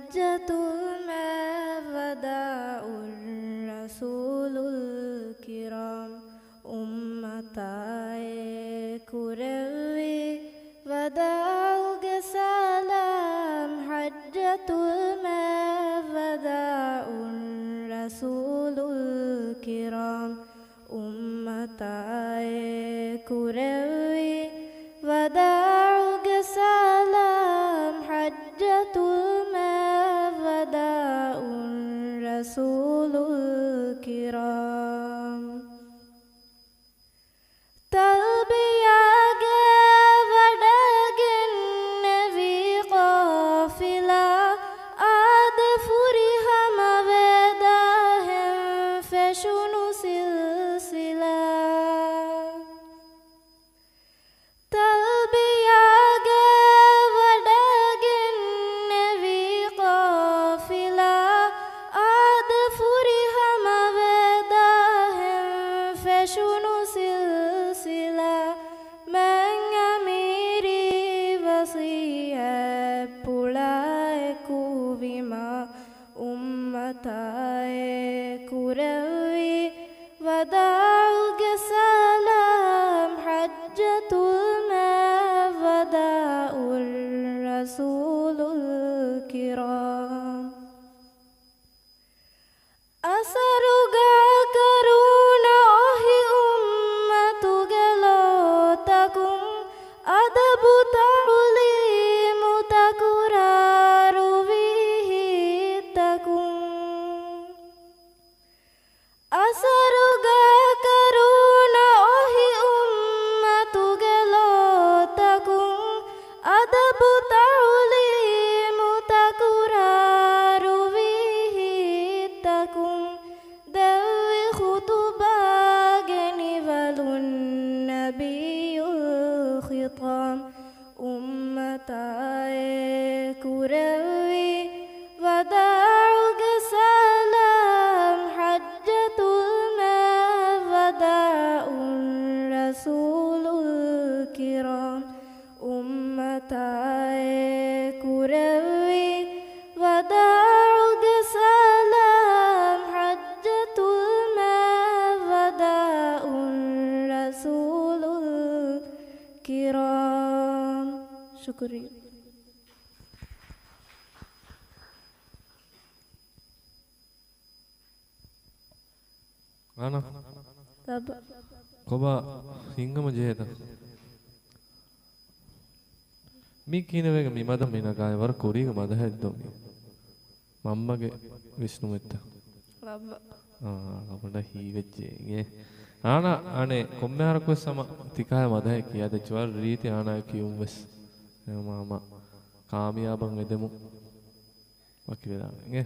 حجة ما وداع الرسول الكرام أمتاي كروي وداع سلام حجة ما وداع الرسول الكرام أمتاي كروي وداع سلام حجة ما وداع الرسول الكرام തൽബിയാകെ വടകിന്നവി ഖാഫില ആദ് ഫുരിഹമ വേദാഹം ഫശുനു സിൽസില തൽബിയാകെ വടകിന്നവി ഖാഫില ആദ് ഫുരിഹമ വേദാഹം ഫശുനു كروي وداع سلام حجة ما وداع الرسول الكرام أسرق كرون أهي أمة جلوتكم أدب تعليم تكرار به تكم أسرق كرون أهي أمة جلوتكم أدب تعليم تكرار به تكم ذوي خطبا جنبل النبي الخطام أمتاي كروي وداع سلام حجة ما وداع الرسول الكرام أمتاي كروي وداع سلام حجة ما وداع الرسول الكرام شكرا Ana. Tab. Koba hingama jeheda. Mi kinevega mi madam mina kaya war kuriga madaheddo mi. Mammage Vishnu metta. Labba. Kapanda hivejje. Ana ane kommeharakku sama tikaya madahe kiyada chwar riti ana kiyumves. Mama kaamiyaban edemu. Wakileda nge.